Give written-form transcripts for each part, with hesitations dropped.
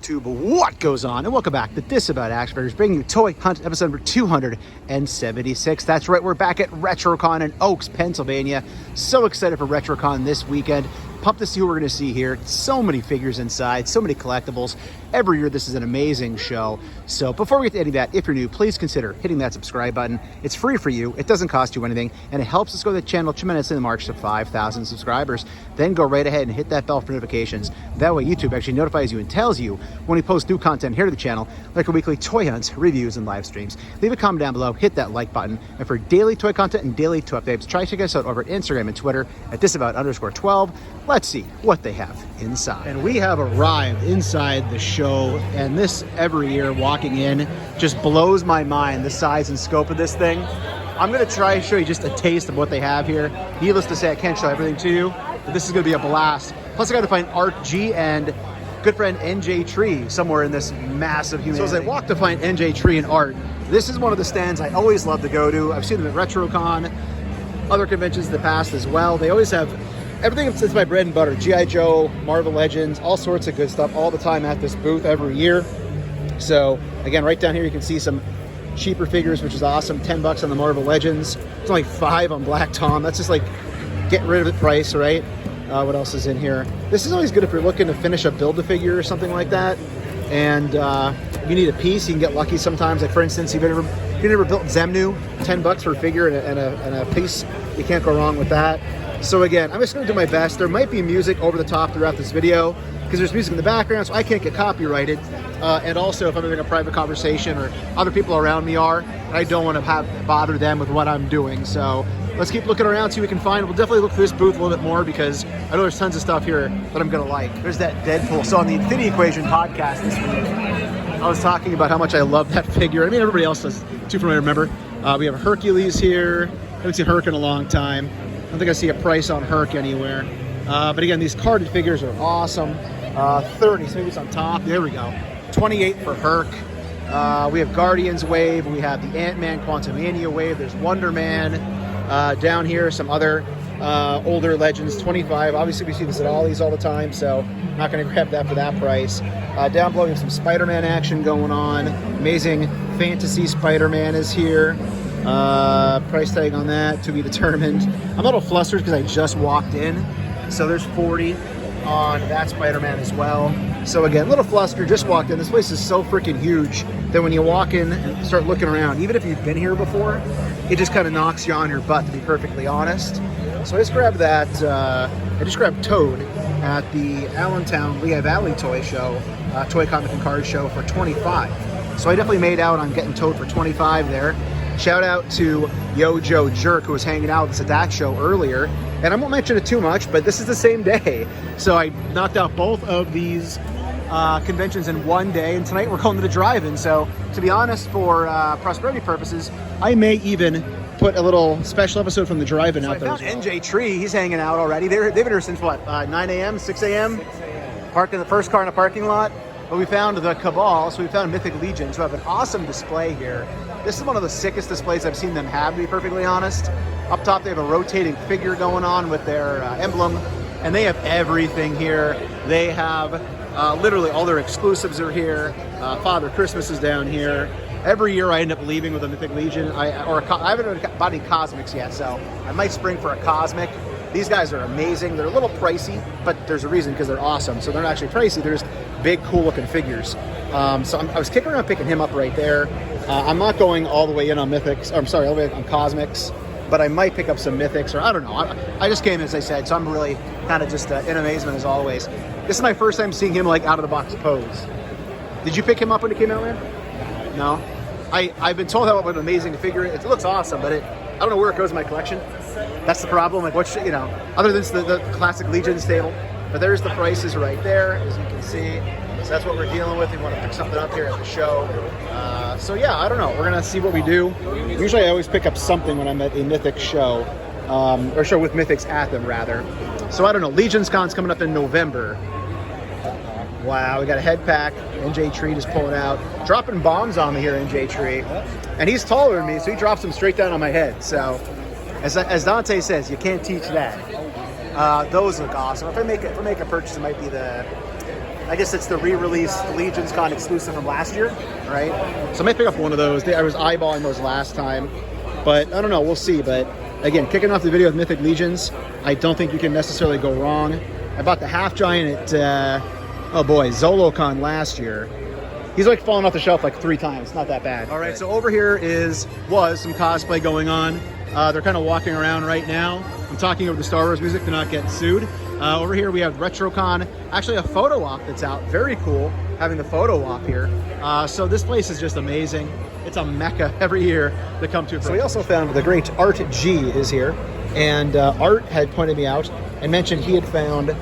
YouTube, what goes on? And welcome back to Disavowed Action Figures, bringing you Toy Hunt episode number 276. That's right, we're back at RetroCon in Oaks, Pennsylvania. So excited for RetroCon this weekend. Pumped to see what we're going to see here. So many figures inside, so many collectibles. Every year, this is an amazing show. So before we get to any of that, if you're new, please consider hitting that subscribe button. It's free for you. It doesn't cost you anything, and it helps us go to the channel tremendously in the march to 5,000 subscribers. Then go right ahead and hit that bell for notifications. That way, YouTube actually notifies you and tells you when we post new content here to the channel, like our weekly toy hunts, reviews, and live streams. Leave a comment down below, hit that like button, and for daily toy content and daily toy updates, try to check us out over at Instagram and Twitter at Disavowed_12. Let's see what they have inside. And we have arrived inside the show, and this every year walking in just blows my mind, the size and scope of this thing. I'm going to try to show you just a taste of what they have here. Needless to say, I can't show everything to you, but this is going to be a blast. Plus, I got to find Art G and good friend NJ Tree somewhere in this massive humanity. So as I walk to find NJ Tree and Art, this is one of the stands I always love to go to. I've seen them at RetroCon, other conventions in the past as well. They always have everything that's my bread and butter. G.I. Joe, Marvel Legends, all sorts of good stuff all the time at this booth every year. So again, right down here you can see some cheaper figures, which is awesome. 10 bucks on the Marvel Legends. It's only 5 on Black Tom. That's just like get rid of the price, right? What else is in here? This is always good if you're looking to finish a Build-A-Figure or something like that, and you need a piece. You can get lucky sometimes. Like for instance, if you never built Zemnu, 10 bucks for a figure and a piece. You can't go wrong with that. So again, I'm just going to do my best. There might be music over the top throughout this video because there's music in the background, so I can't get copyrighted. And also, if I'm having a private conversation or other people around me are, I don't want to bother them with what I'm doing. So let's keep looking around, see what we can find. We'll definitely look for this booth a little bit more because I know there's tons of stuff here that I'm going to like. There's that Deadpool. So on the Infinity Equation podcast this week, I was talking about how much I love that figure. I mean, everybody else does too, from what I remember. We have Hercules here. I haven't seen Herc in a long time. I don't think I see a price on Herc anywhere. But again, these carded figures are awesome. 30, so maybe it's on top. There we go. 28 for Herc. We have Guardians Wave. We have the Ant-Man Quantumania Wave. There's Wonder Man. Down here, some other older Legends. 25. Obviously, we see this at Ollie's all the time, so I'm not going to grab that for that price. Down below, we have some Spider-Man action going on. Amazing Fantasy Spider-Man is here. Price tag on that to be determined. I'm a little flustered because I just walked in, so there's 40 on that Spider-Man as well. So again, a little flustered, just walked in. This place is so freaking huge that when you walk in and start looking around, even if you've been here before, it just kind of knocks you on your butt, to be perfectly honest. So I just grabbed that, I just grabbed Toad at the Allentown Lehigh Valley Toy Show, Toy Comic and Card Show for 25. So I definitely made out on getting Toad for 25 there. Shout out to Yo Joe Jerk, who was hanging out at that show earlier. And I won't mention it too much, but this is the same day. So I knocked out both of these conventions in one day, and tonight we're going to the drive-in. So to be honest, for prosperity purposes, I may even put a little special episode from the drive-in out there. I found NJ Tree. He's hanging out already. They've been here since what, 9 a.m., 6 a.m.? Parked in the first car in a parking lot. But we found the Cabal, so we found Mythic Legions, who have an awesome display here. This is one of the sickest displays I've seen them have, to be perfectly honest. Up top, they have a rotating figure going on with their emblem, and they have everything here. They have literally all their exclusives are here. Father Christmas is down here. Every year I end up leaving with a Mythic Legion. I haven't bought any Cosmics yet, so I might spring for a Cosmic. These guys are amazing. They're a little pricey, but there's a reason, because they're awesome. So they're not actually pricey. They're just big, cool-looking figures. So I was kicking around picking him up right there. I'm not going all the way in on Mythics. I'm sorry, all the way on Cosmics, but I might pick up some Mythics, or I don't know. I just came in, as I said, so I'm really kind of just in amazement as always. This is my first time seeing him like out of the box pose. Did you pick him up when he came out, man? No. I've been told how what an amazing figure it looks awesome, but I don't know where it goes in my collection. That's the problem. Like, what, you know, other than the classic Legions table. But there's the prices right there, as you can see. So that's what we're dealing with. We want to pick something up here at the show. So yeah, I don't know. We're gonna see what we do. Usually I always pick up something when I'm at a Mythic show, or show with Mythics at them rather. So I don't know. Legions Con's coming up in November. Wow, we got a head pack. NJ Tree just pulling out. Dropping bombs on me here, NJ Tree. And he's taller than me, so he drops them straight down on my head. So, as Dante says, you can't teach that. Those look awesome. If I make a purchase, it might be the I guess it's the re-released Legions Con exclusive from last year, right? So I might pick up one of those. I was eyeballing those last time, but I don't know. We'll see. But again, kicking off the video with Mythic Legions, I don't think you can necessarily go wrong. I bought the half giant at, oh boy, ZoloCon last year. He's like fallen off the shelf like 3 times. Not that bad. All right, so over here was some cosplay going on. They're kind of walking around right now. I'm talking over the Star Wars music to not get sued. Over here we have RetroCon, actually a photo op that's out. Very cool having the photo op here. So this place is just amazing. It's a mecca every year to come to. So we also found the great Art G is here. And Art had pointed me out and mentioned he had found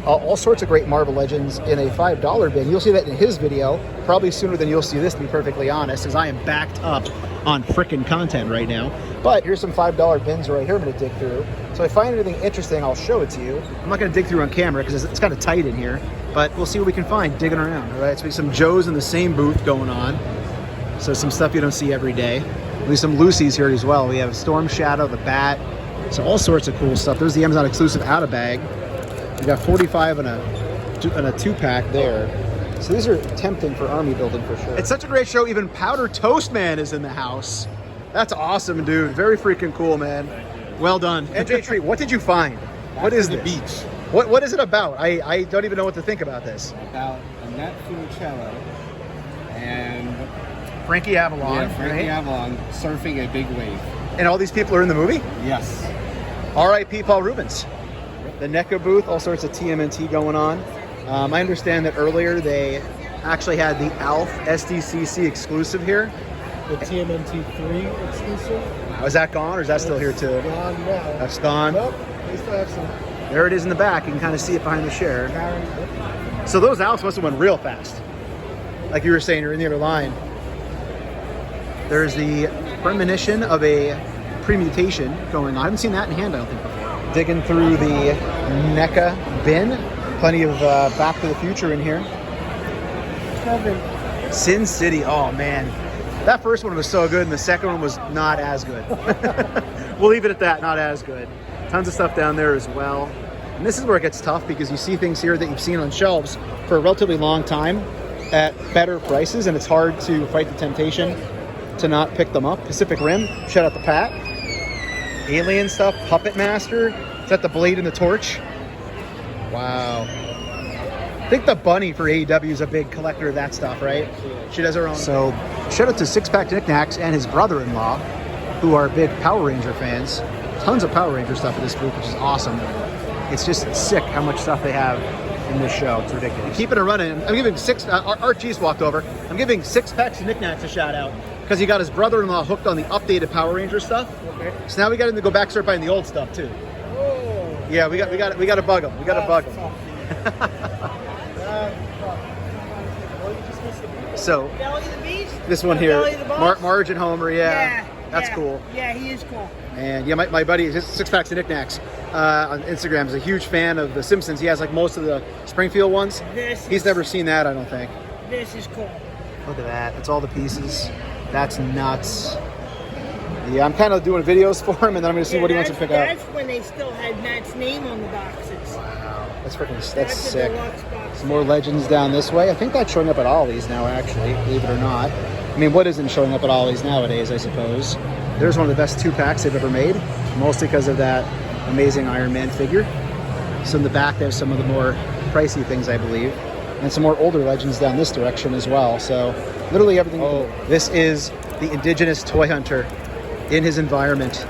all sorts of great Marvel Legends in a $5 bin. You'll see that in his video, probably sooner than you'll see this, to be perfectly honest, as I am backed up on frickin' content right now. But here's some $5 bins right here I'm gonna dig through. So if I find anything interesting, I'll show it to you. I'm not gonna dig through on camera because it's kind of tight in here, but we'll see what we can find digging around, all right? So we have some Joes in the same booth going on. So some stuff you don't see every day. We have some Lucy's here as well. We have Storm Shadow, the Bat, so all sorts of cool stuff. There's the Amazon exclusive out of bag. We got 45 and a 2-pack there. So these are tempting for army building for sure. It's such a great show. Even Powder Toast Man is in the house. That's awesome, dude. Very freaking cool, man. Well done. NJ Tree, what did you find? What is this? The beach. What is it about? I don't even know what to think about this. About Annette Funicello and Frankie Avalon. Yeah, Frankie Avalon surfing a big wave. And all these people are in the movie? Yes. R.I.P. Paul Rubens. The NECA booth, all sorts of TMNT going on. I understand that earlier they actually had the ALF SDCC exclusive here. The TMNT 3 exclusive. Is that gone or is that still here too? Gone now. That's gone? Nope, we still have some. There it is in the back. You can kind of see it behind the share. So those ALFs must have went real fast. Like you were saying, you're in the other line. There's the premonition of a premutation going on. I haven't seen that in hand, I don't think, before. Digging through the NECA bin. Plenty of Back to the Future in here. Sin City, oh man. That first one was so good and the second one was not as good. We'll leave it at that, not as good. Tons of stuff down there as well. And this is where it gets tough because you see things here that you've seen on shelves for a relatively long time at better prices, and it's hard to fight the temptation to not pick them up. Pacific Rim, shout out to Pat. Alien stuff, Puppet Master. Is that the Blade and the Torch? Wow. I think the Bunny for AEW is a big collector of that stuff, right? She does her own. So shout out to Six Pack Knickknacks and his brother-in-law, who are big Power Ranger fans. Tons of Power Ranger stuff in this booth, which is awesome. It's just sick how much stuff they have in this show. It's ridiculous. Keeping it running. I'm giving Art G's walked over. I'm giving Six Packs Knickknacks a shout out because he got his brother-in-law hooked on the updated Power Ranger stuff. Okay. So now we got him to go back start buying the old stuff too. Oh. Yeah, we got to bug him. We got to bug him. So this one here, Marge and Homer, yeah, that's cool. Yeah, he is cool. And yeah, my buddy, his Six Packs and Knickknacks on Instagram, is a huge fan of The Simpsons. He has like most of the Springfield ones. He's never seen that, I don't think. This is cool. Look at that. That's all the pieces. That's nuts. Yeah, I'm kind of doing videos for him, and then I'm going to see what he wants to pick up. That's when they still had Matt's name on the boxes. Wow, that's sick. Some more Legends down this way. I think that's showing up at Ollie's now, actually, believe it or not. I mean, what isn't showing up at Ollie's nowadays, I suppose? There's one of the best 2-packs they've ever made, mostly because of that amazing Iron Man figure. So in the back, they have some of the more pricey things, I believe, and some more older Legends down this direction as well. So literally everything. Oh, this is the indigenous toy hunter in his environment.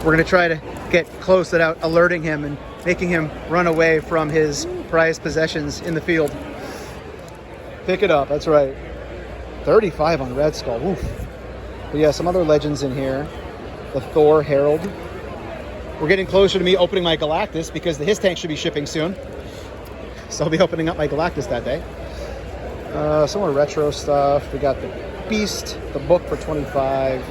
We're going to try to get close without alerting him and making him run away from his prized possessions in the field. Pick it up, that's right. 35 on Red Skull, woof. But yeah, some other Legends in here. The Thor Herald. We're getting closer to me opening my Galactus because the His Tank should be shipping soon. So I'll be opening up my Galactus that day. Some more retro stuff. We got the Beast, the book for 25.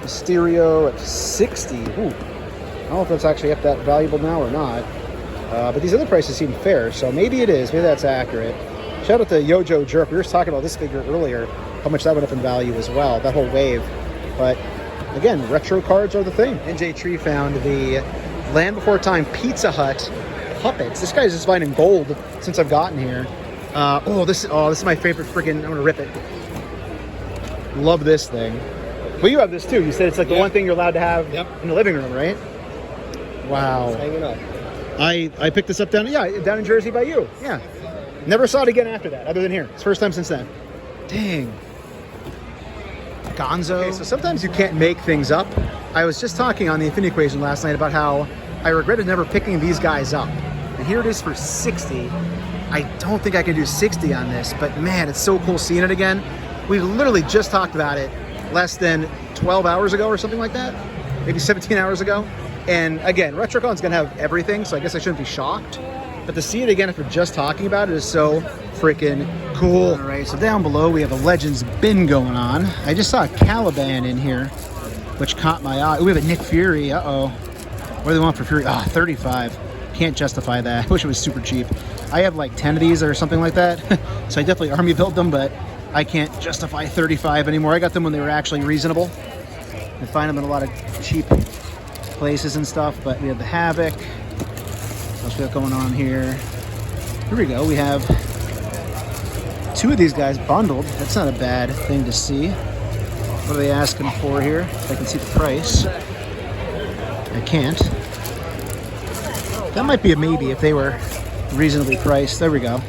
Mysterio at 60. Ooh. I don't know if that's actually up that valuable now or not. But these other prices seem fair, so maybe it is. Maybe that's accurate. Shout out to Yojo Jerk. We were talking about this figure earlier, how much that went up in value as well, that whole wave. But again, retro cards are the thing. NJ Tree found the Land Before Time Pizza Hut puppets. This guy's just finding gold since I've gotten here. This is my favorite freaking. I'm gonna rip it. Love this thing. Well, you have this too. You said it's like the one thing you're allowed to have in the living room, right? Wow. It's hanging up. I picked this up down in Jersey by you. Yeah. Never saw it again after that, other than here. It's the first time since then. Dang. Gonzo. Okay, so sometimes you can't make things up. I was just talking on the Infinity Equation last night about how I regretted never picking these guys up. And here it is for 60. I don't think I can do 60 on this, but man, it's so cool seeing it again. We literally just talked about it less than 12 hours ago or something like that. Maybe 17 hours ago. And again, RetroCon's gonna have everything, so I guess I shouldn't be shocked. But to see it again after just talking about it is so freaking cool. All right, so down below we have a Legends bin going on. I just saw a Caliban in here, which caught my eye. We have a Nick Fury, What do they want for Fury? 35. Can't justify that. I wish it was super cheap. I have like 10 of these or something like that. So I definitely army built them, but I can't justify 35 anymore. I got them when they were actually reasonable. I find them in a lot of cheap places and stuff, but we have the Havoc. What else we got going on here? Here we go. We have 2 of these guys bundled. That's not a bad thing to see. What are they asking for here? If I can see the price. I can't. That might be a maybe if they were reasonably priced. There we go.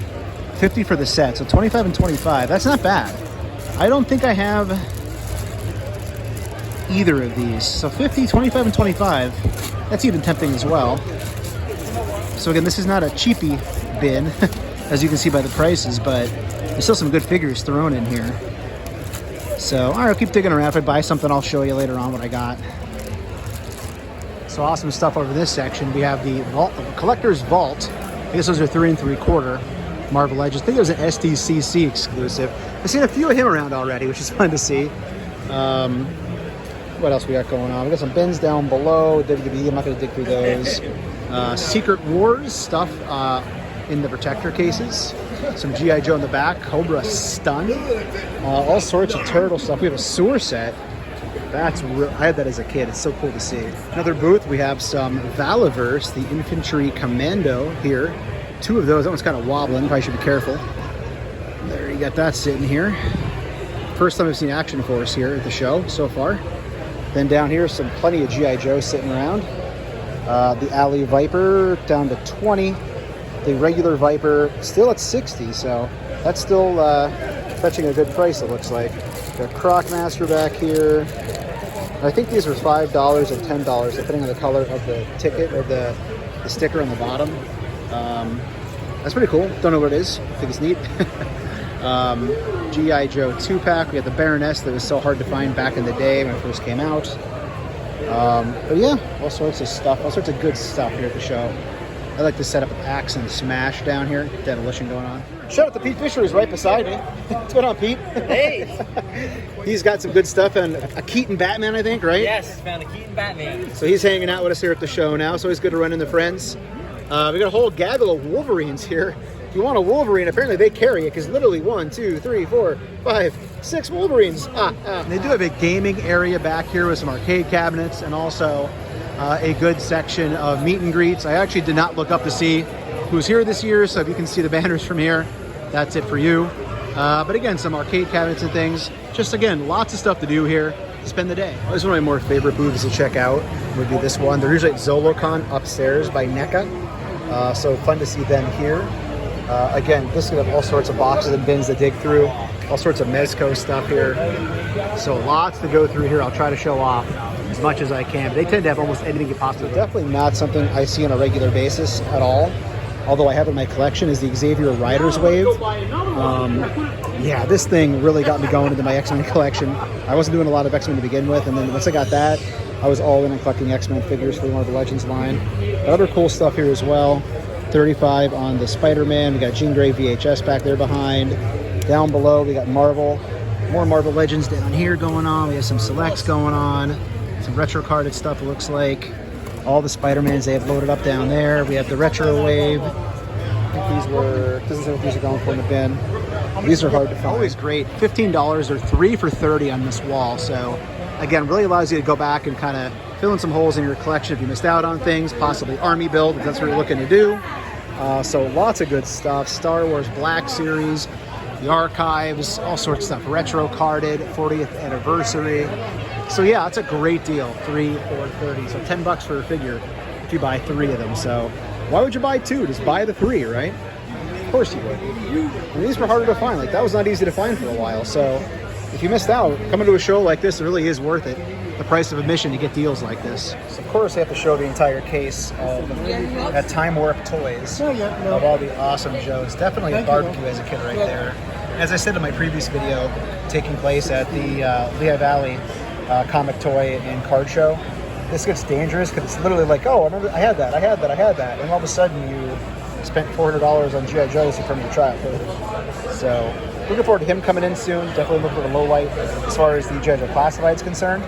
50 for the set, so 25 and 25. That's not bad. I don't think I have either of these. So 50, 25, and 25. That's even tempting as well. So again, this is not a cheapie bin, as you can see by the prices, but there's still some good figures thrown in here. So, all right, I'll keep digging around. If I buy something, I'll show you later on what I got. So awesome stuff over this section. We have the Vault, Collector's Vault. I guess those are 3 3/4 Marvel Legends. I think it was an SDCC exclusive. I've seen a few of him around already, which is fun to see. What else we got going on? We got some bins down below. WWE, I'm not going to dig through those. Secret Wars stuff in the protector cases. Some G.I. Joe in the back. Cobra Stun. All sorts of turtle stuff. We have a sewer set. That's real. I had that as a kid. It's so cool to see. Another booth, we have some Valiverse, the Infantry Commando here. 2 of those. That one's kind of wobbling. Probably should be careful. There, you got that sitting here. First time I've seen Action Force here at the show so far. Then down here, plenty of G.I. Joe sitting around. The Alley Viper down to 20. The regular Viper still at 60, so that's still fetching a good price, it looks like. Got Crocmaster back here. I think these were $5 or $10, depending on the color of the ticket or the sticker on the bottom. That's pretty cool. Don't know what it is. I think it's neat. G.I. Joe 2-pack. We got the Baroness that was so hard to find back in the day when it first came out. But yeah, all sorts of stuff, all sorts of good stuff here at the show. I like to set up with Axe and Smash down here. Demolition going on. Shout out to Pete Fisher, who's right beside me. What's going on, Pete? Hey! He's got some good stuff, and a Keaton Batman, I think, right? Yes, found a Keaton Batman. So he's hanging out with us here at the show now, so it's good to run into friends. We got a whole gaggle of Wolverines here. If you want a Wolverine, apparently they carry it, because literally 1, 2, 3, 4, 5, 6 Wolverines. They do have a gaming area back here with some arcade cabinets, and also a good section of meet and greets. I actually did not look up to see who's here this year, so if you can see the banners from here, that's it for you. But again, some arcade cabinets and things. Just again, lots of stuff to do here to spend the day. This is one of my more favorite booths to check out, would be this one. They're usually at Zolocon upstairs by NECA. So fun to see them here. Again, this is gonna have all sorts of boxes and bins to dig through. All sorts of Mezco stuff here. So lots to go through here. I'll try to show off as much as I can. But they tend to have almost anything you possibly. Definitely not something I see on a regular basis at all. Although I have in my collection is the Xavier Riders Wave. Yeah, this thing really got me going into my X-Men collection. I wasn't doing a lot of X-Men to begin with, and then once I got that, I was all in on collecting X-Men figures for one of the Legends line. But other cool stuff here as well. 35 on the Spider-Man. We got Jean Grey VHS back there behind. Down below, we got Marvel. More Marvel Legends down here going on. We have some selects going on. Some retro carded stuff, it looks like. All the Spider-Mans they have loaded up down there. We have the Retro Wave. I think these were, doesn't say what these are going for in the bin. These are hard to find. Always great. $15 or 3 for $30 on this wall. So again, really allows you to go back and kind of filling some holes in your collection if you missed out on things, possibly Army build if that's what you're looking to do. So lots of good stuff. Star Wars Black Series, the archives, all sorts of stuff. Retro carded, 40th anniversary. So yeah, it's a great deal. 3 for $30. So $10 for a figure if you buy 3 of them. So why would you buy 2? Just buy the 3, right? Of course you would. And these were harder to find. Like that was not easy to find for a while. So if you missed out, coming to a show like this, it really is worth it. The price of admission to get deals like this. So of course, I have to show the entire case of at Time Warp Toys of all the awesome shows. Definitely a barbecue as a kid right there. As I said in my previous video, taking place at the Lehigh Valley comic toy and card show. This gets dangerous because it's literally like, oh, I remember I had that, and all of a sudden you spent $400 on G.I. Joe's from your childhood. So looking forward to him coming in soon. Definitely looking for the low light as far as the G.I. Joe Classified is concerned.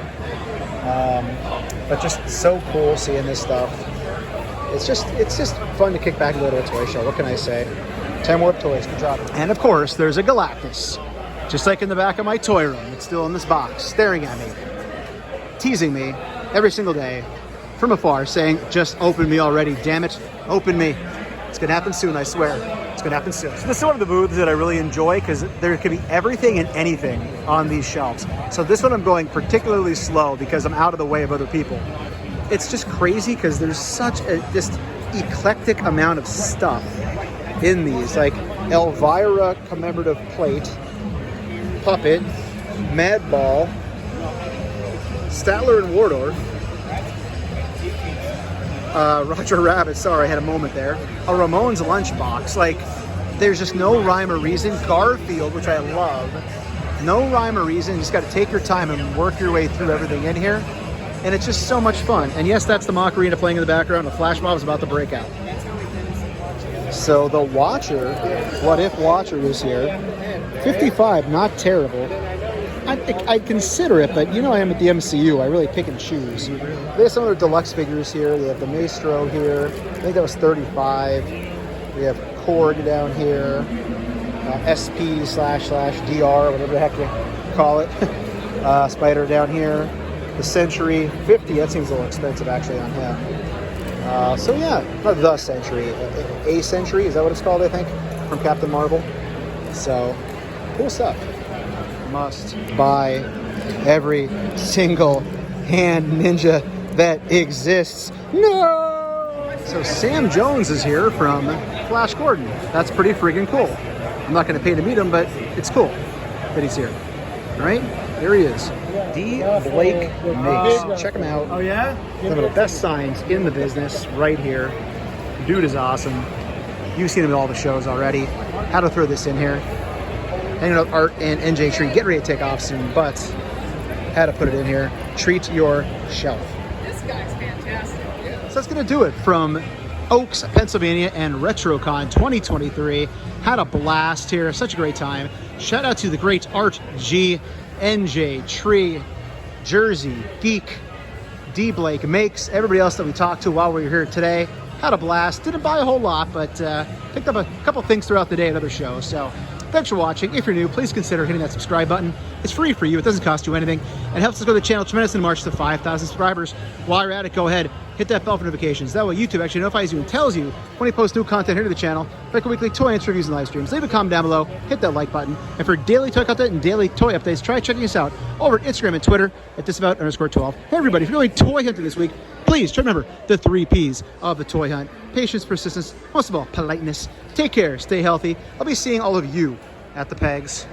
But just so cool seeing this stuff. It's just fun to kick back and go to a toy show. What can I say? 10 Warp Toys, good job. And of course, there's a Galactus. Just like in the back of my toy room. It's still in this box, staring at me, teasing me every single day from afar, saying, just open me already, damn it, open me. It's gonna happen soon, I swear. It's gonna happen soon. So this is one of the booths that I really enjoy because there could be everything and anything on these shelves. So this one I'm going particularly slow because I'm out of the way of other people. It's just crazy because there's such a just eclectic amount of stuff in these. Like Elvira commemorative plate, puppet, Madball, Statler and Wardorf, Roger Rabbit, sorry, I had a moment there. A Ramones lunchbox. Like, there's just no rhyme or reason. Garfield, which I love. No rhyme or reason. You just got to take your time and work your way through everything in here. And it's just so much fun. And yes, that's the Mock Arena playing in the background. A flash mob is about to break out. So the Watcher, What If Watcher is here. 55, not terrible. I'd consider it, but you know I am at the MCU. I really pick and choose. They have some of their deluxe figures here. They have the Maestro here. I think that was 35. We have Korg down here. SP//DR, whatever the heck you call it. Spider down here. The Sentry, 50. That seems a little expensive actually on him. So yeah, not the Sentry. A Sentry, is that what it's called, I think? From Captain Marvel. So, cool stuff. Must buy every single hand ninja that exists. No! So Sam Jones is here from Flash Gordon. That's pretty freaking cool. I'm not going to pay to meet him, but it's cool that he's here. All right, there he is. D. Blake Makes. Check him out. Oh yeah? One of the best signs in the business right here. Dude is awesome. You've seen him at all the shows already. How to throw this in here. Hanging out Art and NJ Tree. Getting ready to take off soon, but had to put it in here. Treat your shelf. This guy's fantastic. So that's going to do it from Oaks, Pennsylvania and RetroCon 2023. Had a blast here. Such a great time. Shout out to the great Art G, NJ Tree, Jersey, Geek, D. Blake Makes, everybody else that we talked to while we were here today. Had a blast. Didn't buy a whole lot, but picked up a couple things throughout the day at other shows. So thanks for watching. If you're new, please consider hitting that subscribe button. It's free for you. It doesn't cost you anything. And helps us grow the channel tremendously in March to 5,000 subscribers. While you're at it, go ahead, hit that bell for notifications. That way YouTube actually notifies you and tells you when we post new content here to the channel, like weekly toy answer reviews and live streams. Leave a comment down below, hit that like button. And for daily toy content and daily toy updates, try checking us out over at Instagram and Twitter at Disavowed_12. Hey everybody, if you're going toy hunting this week, please try to remember the 3 Ps of the toy hunt. Patience, persistence, most of all, politeness. Take care, stay healthy. I'll be seeing all of you at the pegs.